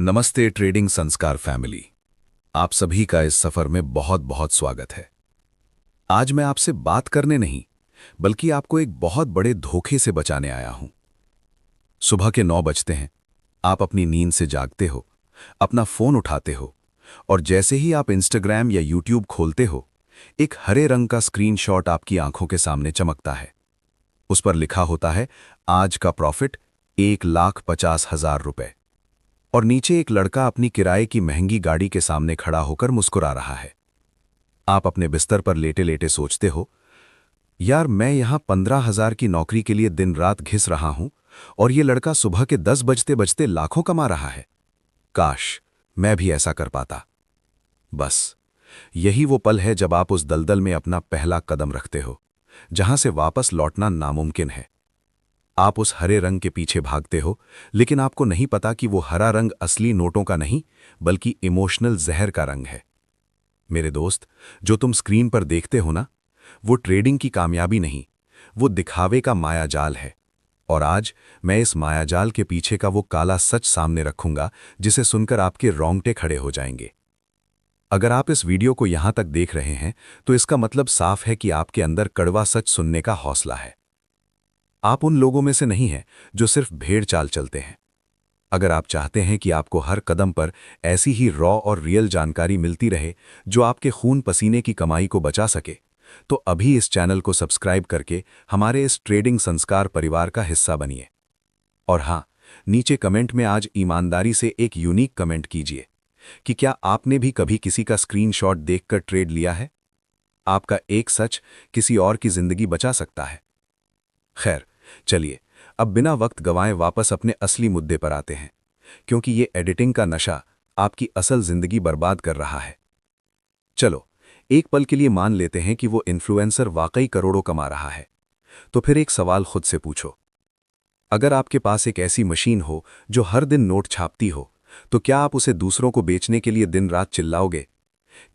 नमस्ते ट्रेडिंग संस्कार फैमिली। आप सभी का इस सफर में बहुत बहुत स्वागत है। आज मैं आपसे बात करने नहीं बल्कि आपको एक बहुत बड़े धोखे से बचाने आया हूं। सुबह के 9 बजते हैं, आप अपनी नींद से जागते हो, अपना फोन उठाते हो और जैसे ही आप इंस्टाग्राम या यूट्यूब खोलते हो, एक हरे रंग का स्क्रीनशॉट आपकी आंखों के सामने चमकता है। उस पर लिखा होता है आज का प्रॉफिट 1,50,000 रुपए और नीचे एक लड़का अपनी किराए की महंगी गाड़ी के सामने खड़ा होकर मुस्कुरा रहा है। आप अपने बिस्तर पर लेटे लेटे सोचते हो, यार मैं यहां 15,000 की नौकरी के लिए दिन रात घिस रहा हूं और ये लड़का सुबह के 10 बजते बजते लाखों कमा रहा है। काश मैं भी ऐसा कर पाता। बस यही वो पल है जब आप उस दलदल में अपना पहला कदम रखते हो, जहां से वापस लौटना नामुमकिन है। आप उस हरे रंग के पीछे भागते हो, लेकिन आपको नहीं पता कि वो हरा रंग असली नोटों का नहीं बल्कि इमोशनल जहर का रंग है। मेरे दोस्त, जो तुम स्क्रीन पर देखते हो ना, वो ट्रेडिंग की कामयाबी नहीं, वो दिखावे का मायाजाल है। और आज मैं इस मायाजाल के पीछे का वो काला सच सामने रखूंगा जिसे सुनकर आपके रोंगटे खड़े हो जाएंगे। अगर आप इस वीडियो को यहां तक देख रहे हैं तो इसका मतलब साफ है कि आपके अंदर कड़वा सच सुनने का हौसला है। आप उन लोगों में से नहीं हैं जो सिर्फ भेड़ चाल चलते हैं। अगर आप चाहते हैं कि आपको हर कदम पर ऐसी ही रॉ और रियल जानकारी मिलती रहे जो आपके खून पसीने की कमाई को बचा सके, तो अभी इस चैनल को सब्सक्राइब करके हमारे इस ट्रेडिंग संस्कार परिवार का हिस्सा बनिए। और हाँ, नीचे कमेंट में आज ईमानदारी से एक यूनिक कमेंट कीजिए कि क्या आपने भी कभी किसी का स्क्रीनशॉट देखकर ट्रेड लिया है? आपका एक सच किसी और की जिंदगी बचा सकता है। खैर, चलिए अब बिना वक्त गवाएं वापस अपने असली मुद्दे पर आते हैं, क्योंकि ये एडिटिंग का नशा आपकी असल जिंदगी बर्बाद कर रहा है। चलो एक पल के लिए मान लेते हैं कि वो इन्फ्लुएंसर वाकई करोड़ों कमा रहा है। तो फिर एक सवाल खुद से पूछो, अगर आपके पास एक ऐसी मशीन हो जो हर दिन नोट छापती हो, तो क्या आप उसे दूसरों को बेचने के लिए दिन रात चिल्लाओगे?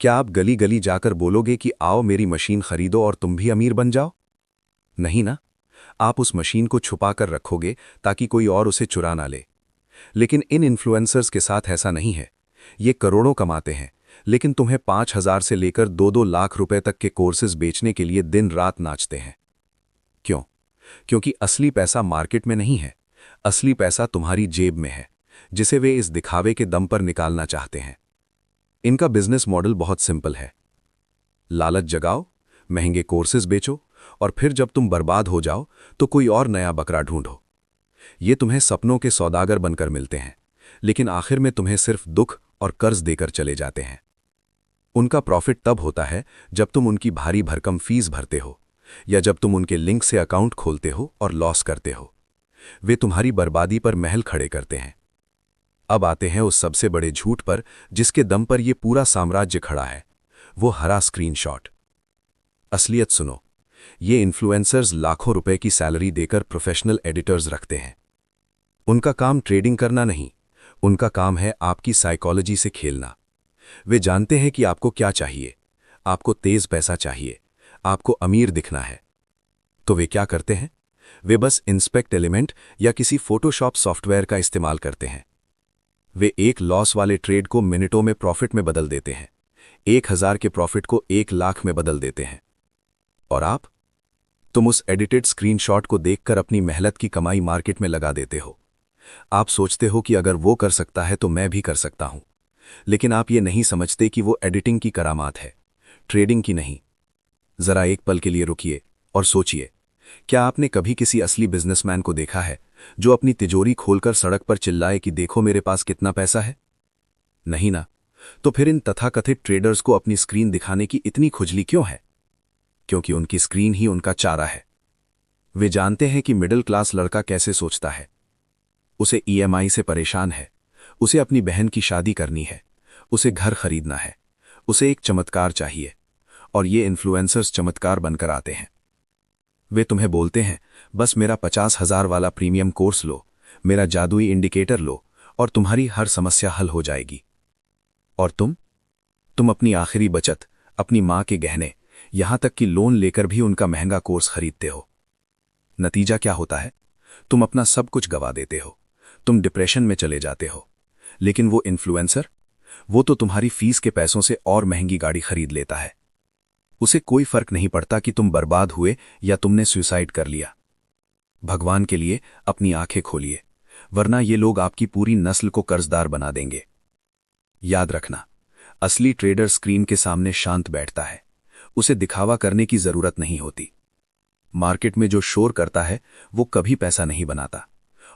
क्या आप गली गली जाकर बोलोगे कि आओ मेरी मशीन खरीदो और तुम भी अमीर बन जाओ? नहीं ना। आप उस मशीन को छुपा कर रखोगे ताकि कोई और उसे चुरा ना ले। लेकिन इन इन्फ्लुएंसर्स के साथ ऐसा नहीं है। ये करोड़ों कमाते हैं, लेकिन तुम्हें 5,000 से लेकर 2-2 लाख रुपए तक के कोर्सेज बेचने के लिए दिन रात नाचते हैं। क्यों? क्योंकि असली पैसा मार्केट में नहीं है। असली पैसा तुम्हारी जेब में है, जिसे वे इस दिखावे के दम पर निकालना चाहते हैं। इनका बिजनेस मॉडल बहुत सिंपल है। लालच जगाओ, महंगे कोर्सेज बेचो और फिर जब तुम बर्बाद हो जाओ तो कोई और नया बकरा ढूंढो। ये तुम्हें सपनों के सौदागर बनकर मिलते हैं, लेकिन आखिर में तुम्हें सिर्फ दुख और कर्ज देकर चले जाते हैं। उनका प्रॉफिट तब होता है जब तुम उनकी भारी भरकम फीस भरते हो या जब तुम उनके लिंक से अकाउंट खोलते हो और लॉस करते हो। वे तुम्हारी बर्बादी पर महल खड़े करते हैं। अब आते हैं उस सबसे बड़े झूठ पर जिसके दम पर यह पूरा साम्राज्य खड़ा है, वो हरा स्क्रीनशॉट। असलियत सुनो, ये इन्फ्लुएंसर्स लाखों रुपए की सैलरी देकर प्रोफेशनल एडिटर्स रखते हैं। उनका काम ट्रेडिंग करना नहीं, उनका काम है आपकी साइकोलॉजी से खेलना। वे जानते हैं कि आपको क्या चाहिए। आपको तेज पैसा चाहिए, आपको अमीर दिखना है। तो वे क्या करते हैं? वे बस इंस्पेक्ट एलिमेंट या किसी फोटोशॉप सॉफ्टवेयर का इस्तेमाल करते हैं। वे एक लॉस वाले ट्रेड को मिनटों में प्रॉफिट में बदल देते हैं, 1,000 के प्रॉफिट को 1 लाख में बदल देते हैं। और आप? तुम उस एडिटेड स्क्रीनशॉट को देखकर अपनी मेहनत की कमाई मार्केट में लगा देते हो। आप सोचते हो कि अगर वो कर सकता है तो मैं भी कर सकता हूं। लेकिन आप ये नहीं समझते कि वो एडिटिंग की करामात है, ट्रेडिंग की नहीं। जरा एक पल के लिए रुकिए और सोचिए, क्या आपने कभी किसी असली बिजनेसमैन को देखा है जो अपनी तिजोरी खोलकर सड़क पर चिल्लाए कि देखो मेरे पास कितना पैसा है? नहीं ना। तो फिर इन तथाकथित ट्रेडर्स को अपनी स्क्रीन दिखाने की इतनी खुजली क्यों है? क्योंकि उनकी स्क्रीन ही उनका चारा है। वे जानते हैं कि मिडिल क्लास लड़का कैसे सोचता है। उसे ईएमआई से परेशान है, उसे अपनी बहन की शादी करनी है, उसे घर खरीदना है, उसे एक चमत्कार चाहिए। और ये इन्फ्लुएंसर्स चमत्कार बनकर आते हैं। वे तुम्हें बोलते हैं, बस मेरा 50,000 वाला प्रीमियम कोर्स लो, मेरा जादुई इंडिकेटर लो और तुम्हारी हर समस्या हल हो जाएगी। और तुम अपनी आखिरी बचत, अपनी मां के गहने, यहां तक कि लोन लेकर भी उनका महंगा कोर्स खरीदते हो। नतीजा क्या होता है? तुम अपना सब कुछ गवा देते हो। तुम डिप्रेशन में चले जाते हो। लेकिन वो इन्फ्लुएंसर, वो तो तुम्हारी फीस के पैसों से और महंगी गाड़ी खरीद लेता है। उसे कोई फर्क नहीं पड़ता कि तुम बर्बाद हुए या तुमने सुसाइड कर लिया। भगवान के लिए अपनी आंखें खोलिए, वरना ये लोग आपकी पूरी नस्ल को कर्जदार बना देंगे। याद रखना, असली ट्रेडर स्क्रीन के सामने शांत बैठता है, उसे दिखावा करने की जरूरत नहीं होती। मार्केट में जो शोर करता है वो कभी पैसा नहीं बनाता,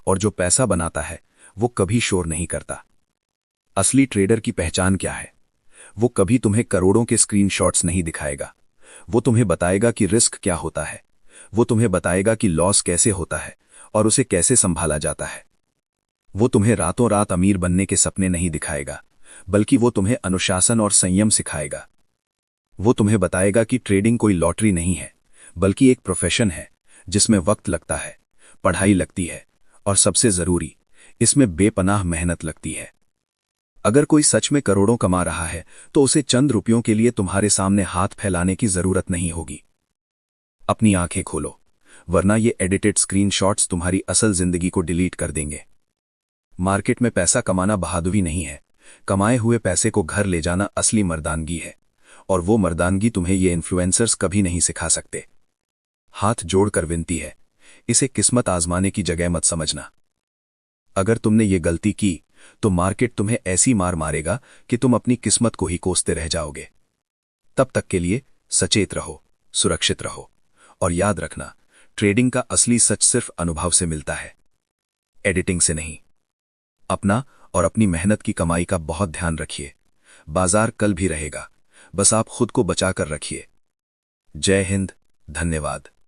और जो पैसा बनाता है वो कभी शोर नहीं करता। असली ट्रेडर की पहचान क्या है? वो कभी तुम्हें करोड़ों के स्क्रीनशॉट्स नहीं दिखाएगा। वो तुम्हें बताएगा कि रिस्क क्या होता है, वो तुम्हें बताएगा कि लॉस कैसे होता है और उसे कैसे संभाला जाता है। वो तुम्हें रातों रात अमीर बनने के सपने नहीं दिखाएगा, बल्कि वो तुम्हें अनुशासन और संयम सिखाएगा। वो तुम्हें बताएगा कि ट्रेडिंग कोई लॉटरी नहीं है, बल्कि एक प्रोफेशन है जिसमें वक्त लगता है, पढ़ाई लगती है, और सबसे जरूरी, इसमें बेपनाह मेहनत लगती है। अगर कोई सच में करोड़ों कमा रहा है तो उसे चंद रुपयों के लिए तुम्हारे सामने हाथ फैलाने की जरूरत नहीं होगी। अपनी आंखें खोलो, वरना ये एडिटेड स्क्रीनशॉट्स तुम्हारी असल जिंदगी को डिलीट कर देंगे। मार्केट में पैसा कमाना बहादुरी नहीं है, कमाए हुए पैसे को घर ले जाना असली मर्दानगी है, और वो मर्दानगी तुम्हें ये इन्फ्लुएंसर्स कभी नहीं सिखा सकते। हाथ जोड़कर विनती है, इसे किस्मत आजमाने की जगह मत समझना। अगर तुमने ये गलती की तो मार्केट तुम्हें ऐसी मार मारेगा कि तुम अपनी किस्मत को ही कोसते रह जाओगे। तब तक के लिए सचेत रहो, सुरक्षित रहो, और याद रखना, ट्रेडिंग का असली सच सिर्फ अनुभव से मिलता है, एडिटिंग से नहीं। अपना और अपनी मेहनत की कमाई का बहुत ध्यान रखिए। बाजार कल भी रहेगा, बस आप खुद को बचाकर रखिए। जय हिंद, धन्यवाद।